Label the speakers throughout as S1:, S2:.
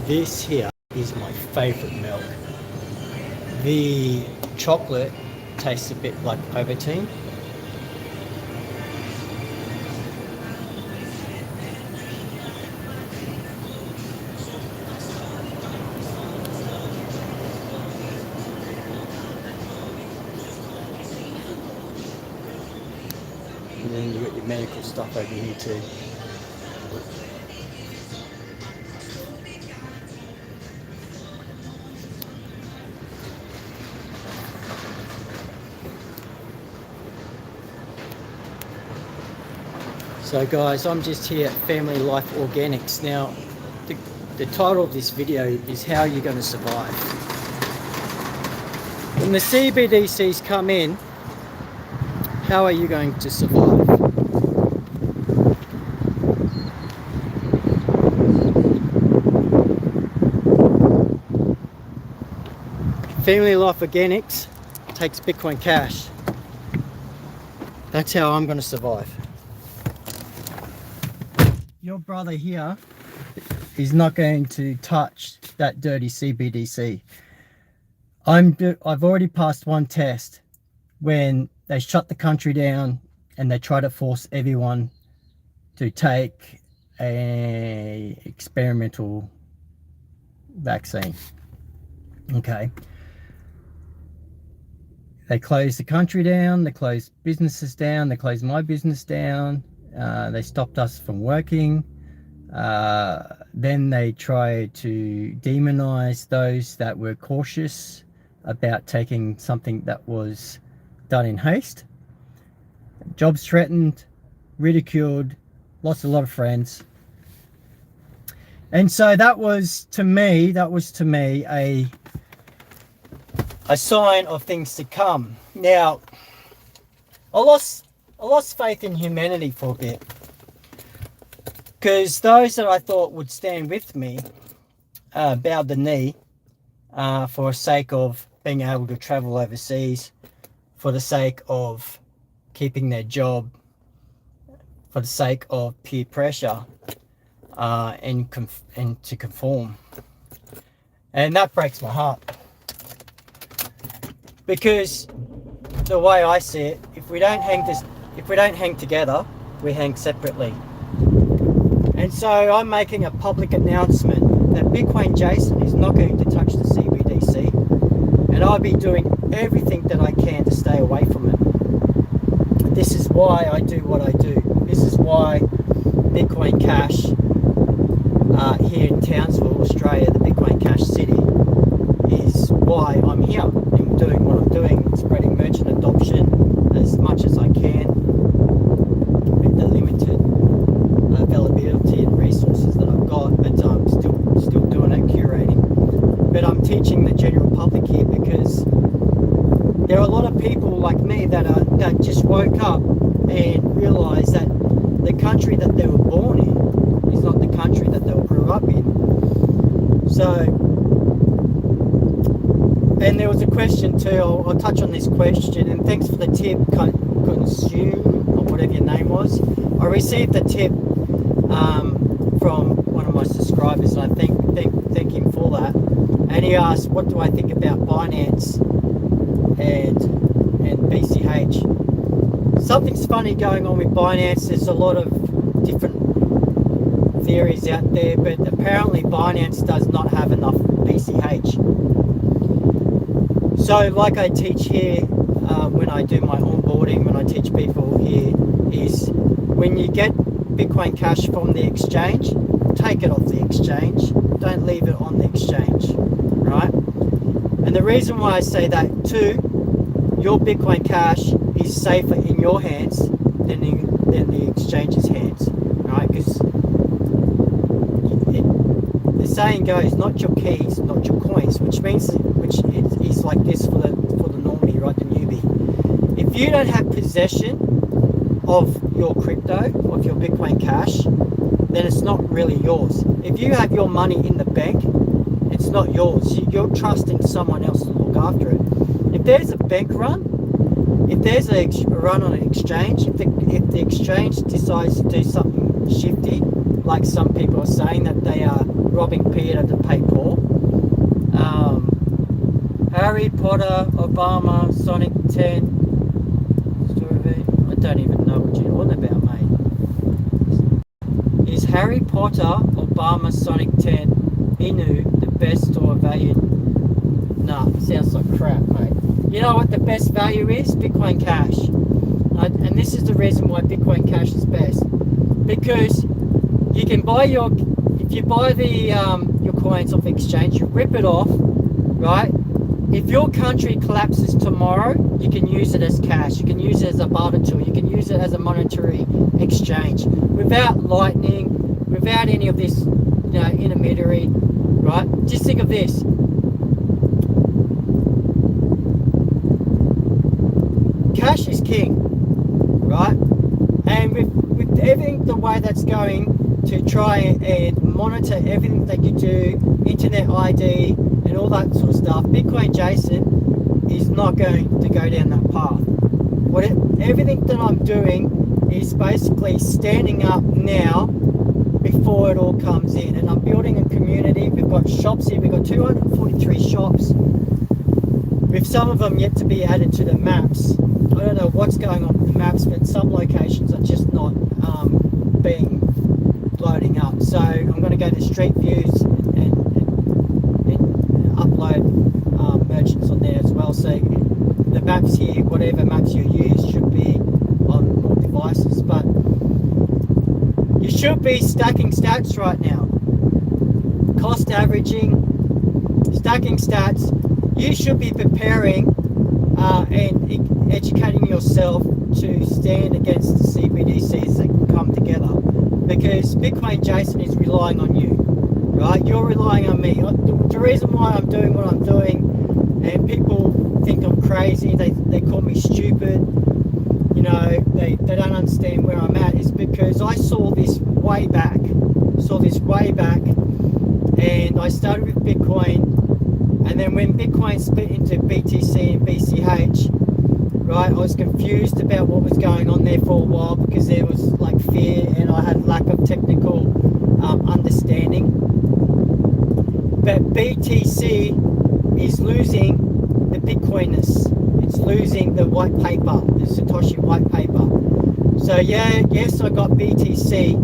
S1: This here is my favorite milk. The chocolate tastes a bit like Ovaltine. And then you got your medical stuff over here too. So guys, I'm just here at Family Life Organics. Now, the title of this video is how you're going to survive. When the CBDCs come in, how are you going to survive? Family Life Organics takes Bitcoin Cash. That's how I'm going to survive. Your brother here is not going to touch that dirty CBDC. I've already passed one test when they shut the country down and they try to force everyone to take a experimental vaccine. Okay. They closed the country down, they closed businesses down, they closed my business down, they stopped us from working. Then they tried to demonize those that were cautious about taking something that was done in haste. Jobs threatened, ridiculed, lost a lot of friends. And so that was to me a sign of things to come. Now, I lost faith in humanity for a bit, because those that I thought would stand with me bowed the knee for the sake of being able to travel overseas, for the sake of keeping their job, for the sake of peer pressure, and to conform. And that breaks my heart. Because the way I see it, if we don't hang together, we hang separately. And so I'm making a public announcement that Bitcoin Jason is not going to touch the CBDC, and I'll be doing everything that I can to stay away from it. This is why I do what I do. This is why Bitcoin Cash here in Townsville, Australia, the Bitcoin Cash city, is why I'm here and doing what I'm doing, spreading merchant adoption as much as I can with the limited availability and resources that I've got, but I'm still doing it, curating. But I'm teaching the general public here because there are a lot of people like me that just woke up and realised that the country that they were born in is not the country that they grew up in. So, and there was a question too, I'll touch on this question, and thanks for the tip, Consume, or whatever your name was. I received a tip from one of my subscribers, and I thank him for that. And he asked, what do I think about Binance and BCH? Something's funny going on with Binance. There's a lot of different theories out there, but apparently Binance does not have enough BCH. So like I teach here, when I do my onboarding, when I teach people here, is when you get Bitcoin Cash from the exchange, take it off the exchange. Don't leave it on the exchange, right? And the reason why I say that too, your Bitcoin Cash is safer in your hands than the exchange's hands, right? Because the saying goes, not your keys, not your coins, which is like this for the normie, right, the newbie. If you don't have possession of your crypto, of your Bitcoin Cash, then it's not really yours. If you have your money in the bank, it's not yours. You're trusting someone else to look after it. If there's a bank run, if there's a run on an exchange, if the exchange decides to do something shifty, like some people are saying that they are robbing Peter to pay Paul. Harry Potter, Obama, Sonic 10. I don't even know what you're on about, mate. Is Harry Potter, Obama, Sonic 10, Inu the best store of value? Nah, sounds like crap, mate. You know what the best value is? Bitcoin Cash. And this is the reason why Bitcoin Cash is best. Because you can buy if you buy your coins off exchange, you rip it off, right? If your country collapses tomorrow, you can use it as cash. You can use it as a barter tool. You can use it as a monetary exchange without lightning, without any of this, intermediary, right? Just think of this. Cash is king, right? And with everything the way that's going to try and monitor everything that you do, internet ID and all that sort of stuff, Bitcoin Jason is not going to go down that path. Everything that I'm doing is basically standing up now before it all comes in, and I'm building a community. We've got shops here. We've got 243 shops, with some of them yet to be added to the maps. I don't know what's going on with the maps, but some locations are just not being loading up. So I'm going to go to Street Views and upload merchants on there as well. So the maps here, whatever maps you use, should be on more devices. But you should be stacking stats right now. Cost averaging, stacking stats. You should be preparing and educating yourself to stand against the CBDCs that can come together, because Bitcoin Jason is relying on you, right? You're relying on me. The reason why I'm doing what I'm doing, and people think I'm crazy, they call me stupid, they don't understand where I'm at, is because I saw this way back, and I started with Bitcoin. And then when Bitcoin split into BTC and BCH, right, I was confused about what was going on there for a while, because there was like fear and I had lack of technical understanding. But BTC is losing the Bitcoinness. It's losing the white paper, the Satoshi white paper. So yes, I got BTC,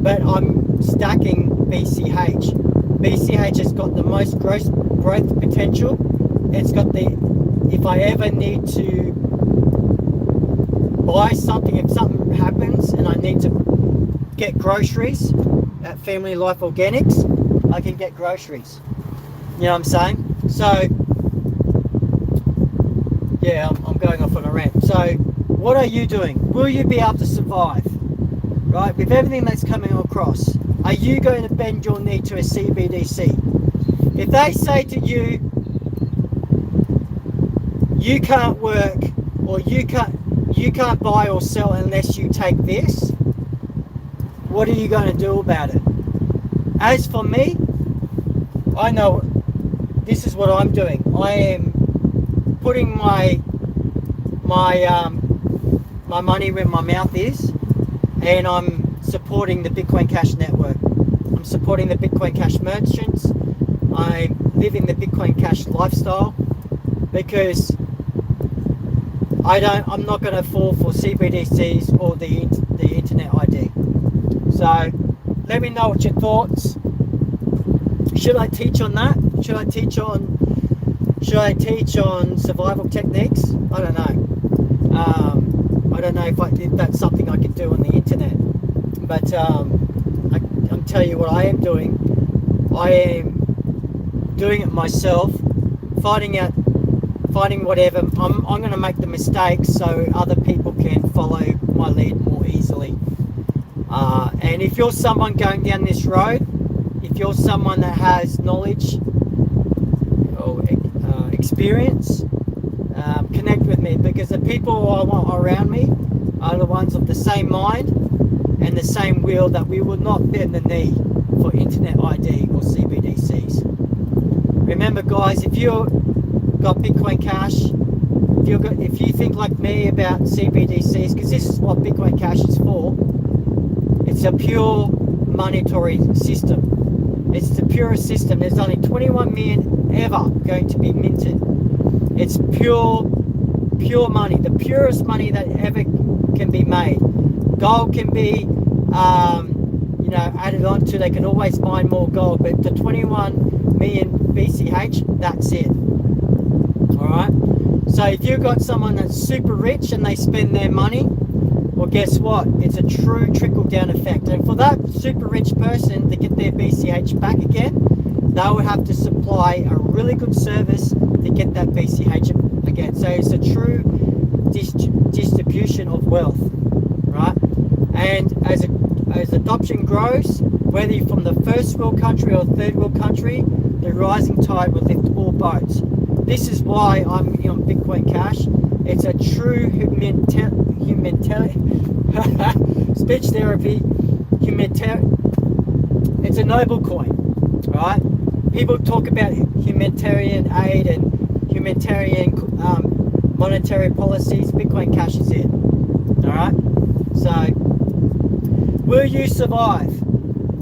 S1: but I'm stacking BCH. BCH has got the most growth potential. It's got if I ever need to buy something, if something happens and I need to get groceries at Family Life Organics, I can get groceries. You know what I'm saying? So, yeah, I'm going off on a rant. So, what are you doing? Will you be able to survive? Right? With everything that's coming across, are you going to bend your knee to a CBDC? If they say to you, you can't work, or you can't buy or sell unless you take this, what are you going to do about it? As for me, I know this is what I'm doing. I am putting my money where my mouth is, and I'm supporting the Bitcoin Cash network. I'm supporting the Bitcoin Cash merchants. I'm living the Bitcoin Cash lifestyle, because I'm not going to fall for CBDCs or the internet ID. So let me know what your thoughts. Should I teach on that? Should I teach on survival techniques? I don't know. I don't know if that's something I could do on the internet. But I'm telling you what I am doing. I am doing it myself, finding whatever. I'm going to make the mistakes so other people can follow my lead more easily. And if you're someone going down this road, if you're someone that has knowledge or experience, connect with me, because the people I want around me are the ones of the same mind and the same will, that we will not bend the knee for internet ID or CBDCs. Remember, guys, if you've got Bitcoin Cash, if you think like me about CBDCs, because this is what Bitcoin Cash is for, it's a pure monetary system. It's the purest system. There's only 21 million ever going to be minted. It's pure money, the purest money that ever can be made. Gold can be, added on to. They can always mine more gold, but the 21 million BCH, that's it. All right. So if you've got someone that's super rich and they spend their money, well, guess what? It's a true trickle-down effect. And for that super rich person to get their BCH back again, they will have to supply a really good service to get that BCH again. So it's a true distribution of wealth, right? And as adoption grows, whether you're from the first world country or third world country, the rising tide will lift all boats. This is why I'm on Bitcoin Cash. It's a true speech therapy, it's a noble coin, right? People talk about humanitarian aid and humanitarian monetary policies. Bitcoin Cash is it. All right. So, will you survive?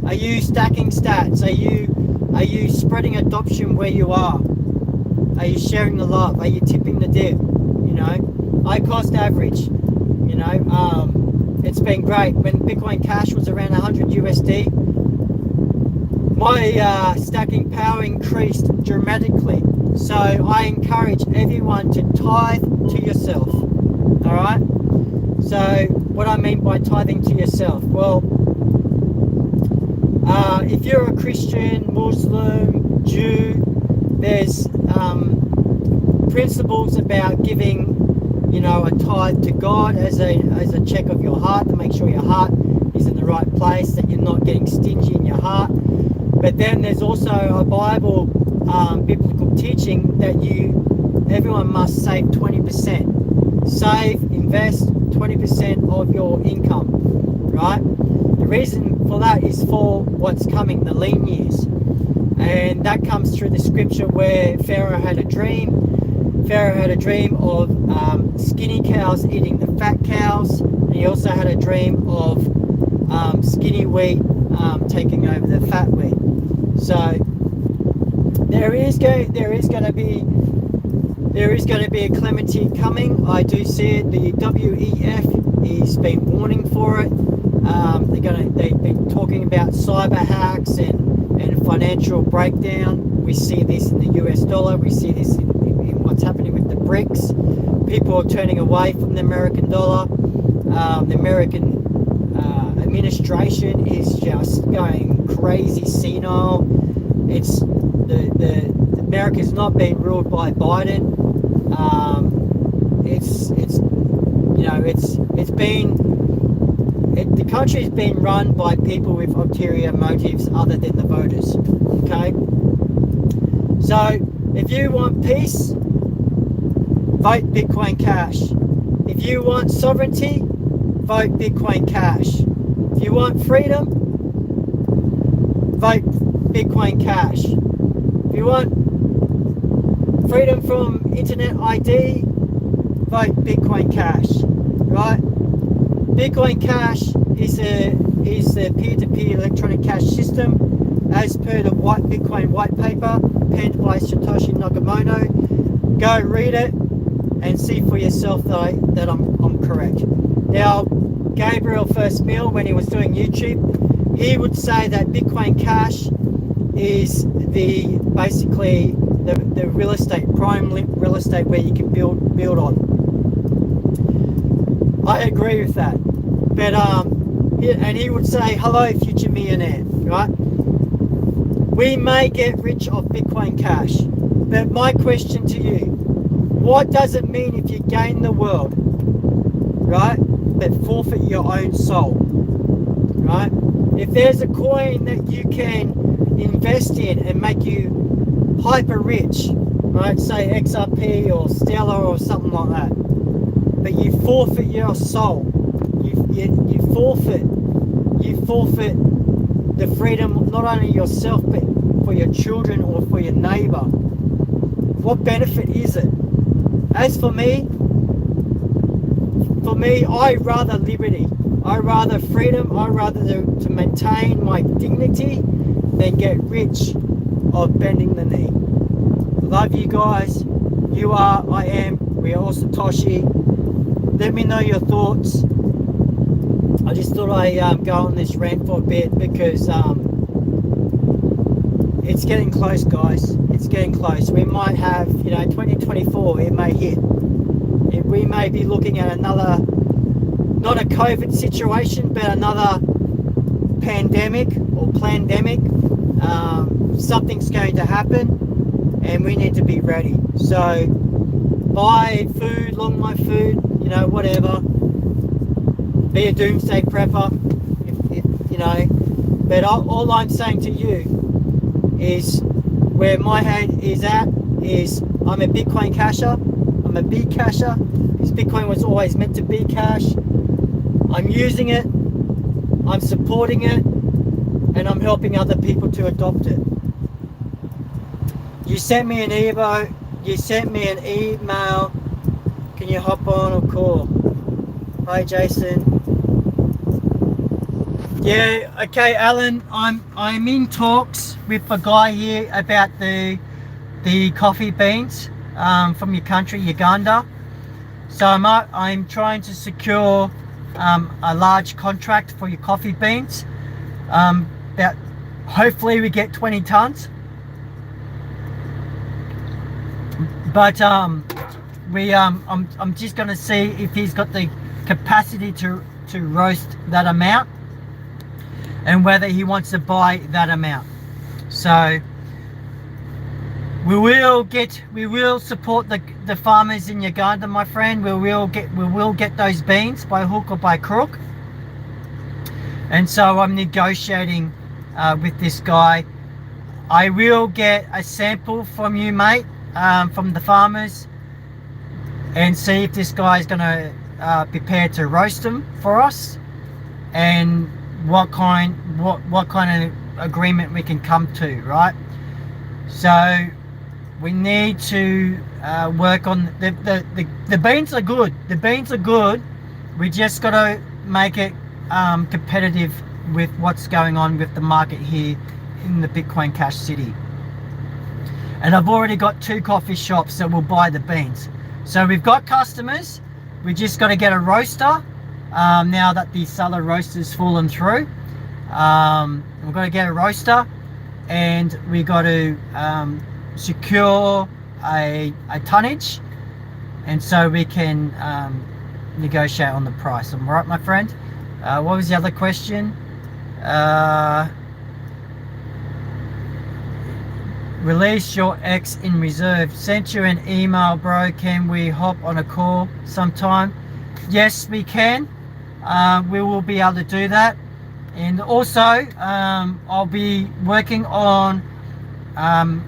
S1: Are you stacking stats? Are you spreading adoption where you are? Are you sharing the love? Are you tipping the dip? High cost average. It's been great. When Bitcoin Cash was around 100 USD, my stacking power increased dramatically. So I encourage everyone to tithe to yourself. All right. So what I mean by tithing to yourself, well, if you're a Christian, Muslim, Jew, there's principles about giving, a tithe to God as a check of your heart, to make sure your heart is in the right place, that you're not getting stingy in your heart. But then there's also a Bible biblical teaching that everyone must save 20%. Save, invest 20% of your income, right? The reason for that is for what's coming, the lean years. And that comes through the scripture where Pharaoh had a dream. Pharaoh had a dream of skinny cows eating the fat cows. And he also had a dream of skinny wheat taking over the fat wheat. So there is going to be a calamity coming. I do see it. The WEF has been warning for it. They've been talking about cyber hacks and financial breakdown. We see this in the US dollar. We see this in what's happening with the BRICS. People are turning away from the American dollar. The American administration is just going crazy senile. It's America's not being ruled by Biden. The country's been run by people with ulterior motives other than the voters. Okay. So if you want peace, vote Bitcoin Cash. If you want sovereignty, vote Bitcoin Cash. If you want freedom, vote Bitcoin Cash. If you want freedom from internet ID, vote Bitcoin Cash. Right? Bitcoin Cash is a peer-to-peer electronic cash system as per the Bitcoin white paper penned by Satoshi Nakamoto. Go read it and see for yourself that I'm correct. Now, Gabriel First Mill, when he was doing YouTube, he would say that Bitcoin Cash is basically the real estate, prime real estate where you can build on. I agree with that. But and he would say, hello, future millionaire, right? We may get rich off Bitcoin Cash, but my question to you, what does it mean if you gain the world, right, but forfeit your own soul, right? If there's a coin that you can invest in and make you hyper rich, right, say XRP or Stellar or something like that, but you forfeit your soul, you forfeit the freedom not only yourself but for your children or for your neighbor. What benefit is it? As for me, I rather liberty, I rather freedom, I rather to maintain my dignity than get rich of bending the knee. Love you guys. You are, I am, we are all Satoshi. Let me know your thoughts. I just thought I'd go on this rant for a bit because it's getting close, guys. It's getting close. We might have, 2024, it may hit. We may be looking at another, not a COVID situation, but another pandemic or plandemic. Something's going to happen and we need to be ready. So buy food, long life food, whatever. Be a doomsday prepper, if but all I'm saying to you is where my head is at is I'm a Bitcoin casher. I'm a B casher. Because Bitcoin was always meant to be cash. I'm using it. I'm supporting it. And I'm helping other people to adopt it. You sent me an email. Can you hop on or call? Hi, Jason. Yeah, okay, Alan. I'm in talks with a guy here about the coffee beans from your country, Uganda. So I'm trying to secure a large contract for your coffee beans. That hopefully we get 20 tons. But I'm just going to see if he's got the capacity to roast that amount and whether he wants to buy that amount. So we will support the farmers in Uganda, my friend. We will get those beans by hook or by crook. And so I'm negotiating with this guy. I will get a sample from you, mate, from the farmers, and see if this guy is going to prepare to roast them for us, and what kind of agreement we can come to, right? So we need to work on the beans are good. The beans are good. We just got to make it competitive with what's going on with the market here in the Bitcoin Cash City. And I've already got 2 coffee shops that will buy the beans. So we've got customers. We just got to get a roaster now that the Sulla roaster's fallen through. We've got to get a roaster, and we got to secure a tonnage, and so we can negotiate on the price. Am I right, my friend? What was the other question? Release your X in reserve. Sent you an email, bro. Can we hop on a call sometime? Yes, we can. We will be able to do that. And also, I'll be working on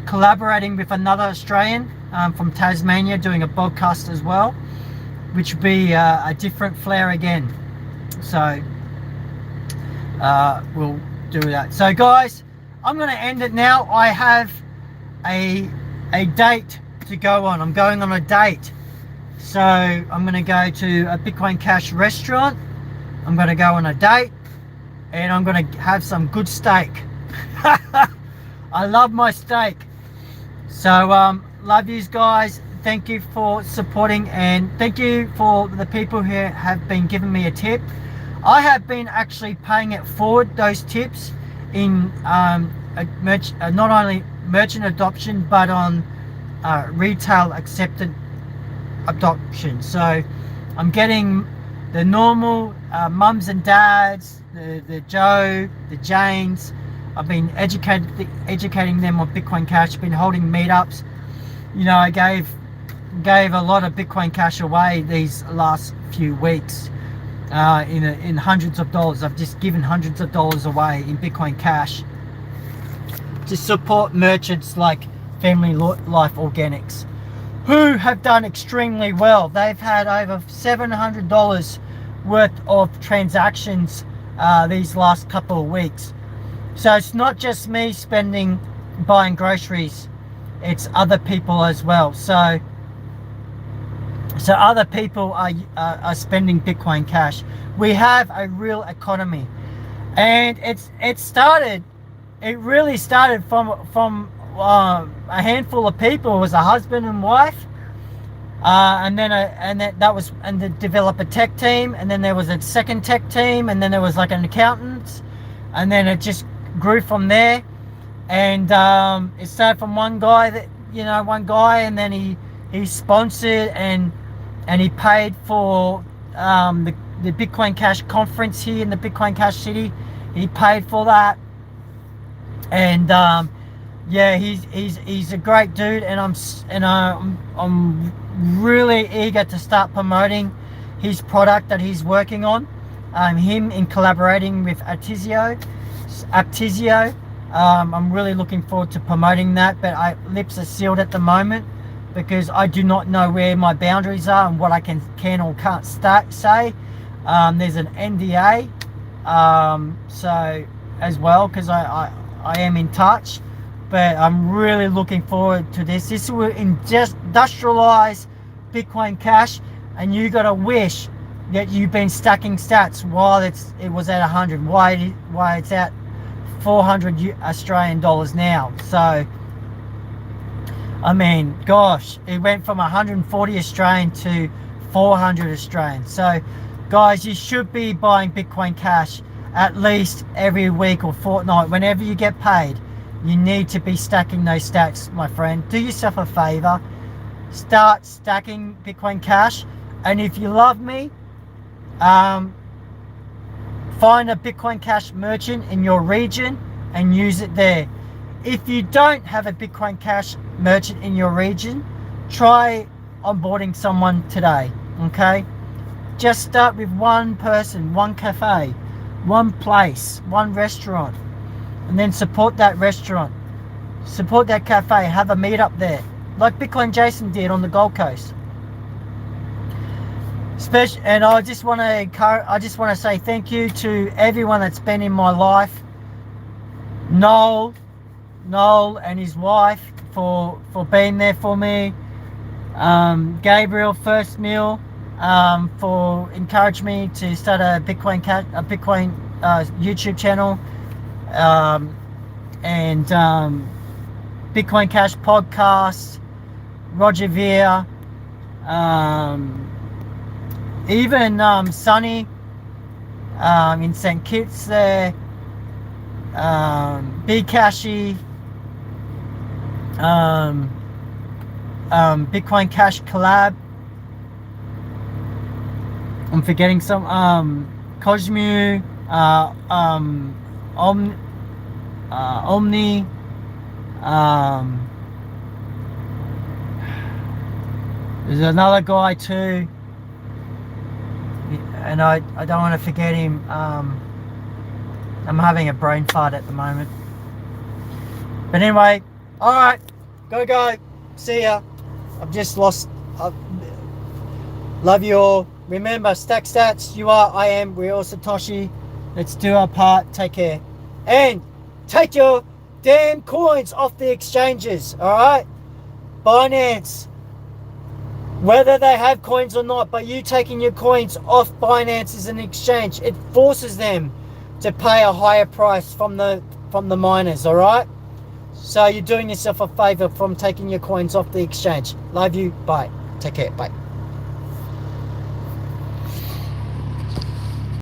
S1: collaborating with another Australian from Tasmania, doing a podcast as well, which will be a different flair again. So we'll do that. So guys, I'm going to end it now. I have a date to go on. I'm going on a date. So I'm going to go to a Bitcoin Cash restaurant. I'm going to go on a date, and I'm going to have some good steak. I love my steak. So love yous guys. Thank you for supporting, and thank you for the people who have been giving me a tip. I have been actually paying it forward, those tips, in not only merchant adoption, but on retail accepted adoption. So I'm getting the normal mums and dads, the Joe, the Janes. I've been educating them on Bitcoin Cash, been holding meetups. I gave a lot of Bitcoin Cash away these last few weeks in hundreds of dollars. I've just given hundreds of dollars away in Bitcoin Cash to support merchants like Family Life Organics, who have done extremely well. They've had over $700 worth of transactions these last couple of weeks. So it's not just me buying groceries, it's other people as well. So other people are spending Bitcoin Cash. We have a real economy, and it started it really started from a handful of people. It was a husband and wife, and then they developed a tech team, and then there was a second tech team, and then there was like an accountant, and then it just grew from there. And it started from one guy, and then he sponsored and he paid for the Bitcoin Cash conference here in the Bitcoin Cash City. He paid for that, and yeah, he's a great dude, and I'm really eager to start promoting his product that he's working on. Him in collaborating with Aptizio. I'm really looking forward to promoting that, but lips are sealed at the moment because I do not know where my boundaries are and what I can or can't say. There's an NDA, so as well, because I am in touch, but I'm really looking forward to this. This will industrialize Bitcoin Cash, and you gotta wish that you've been stacking stats while it was at 100. Why it's at 400 Australian dollars now. So I mean, gosh, it went from 140 Australian to 400 Australian. So guys, you should be buying Bitcoin Cash at least every week or fortnight. Whenever you get paid, you need to be stacking those stats, my friend. Do yourself a favor, start stacking Bitcoin Cash. And if you love me, find a Bitcoin Cash merchant in your region and use it there. If you don't have a Bitcoin Cash merchant in your region, try onboarding someone today, okay? Just start with one person, one cafe, one place, one restaurant, and then support that restaurant, support that cafe, have a meetup there, like Bitcoin Jason did on the Gold Coast. And I just want to say thank you to everyone that's been in my life. Noel and his wife for being there for me. Gabriel First Meal for encouraging me to start a Bitcoin YouTube channel, and Bitcoin Cash podcast. Roger Veer. Even Sonny in St. Kitts there, Bcashy, Bitcoin Cash collab. I'm forgetting some, Cosmu, Omni, there's another guy too. And I don't want to forget him. I'm having a brain fart at the moment. But anyway, alright, go. See ya. I've just lost. Love you all. Remember, stack stats. You are, I am, we're all Satoshi. Let's do our part. Take care. And take your damn coins off the exchanges. Alright? Binance. Whether they have coins or not, but you taking your coins off Binance as an exchange, it forces them to pay a higher price from the miners, all right? So you're doing yourself a favor from taking your coins off the exchange. Love you. Bye. Take care. Bye.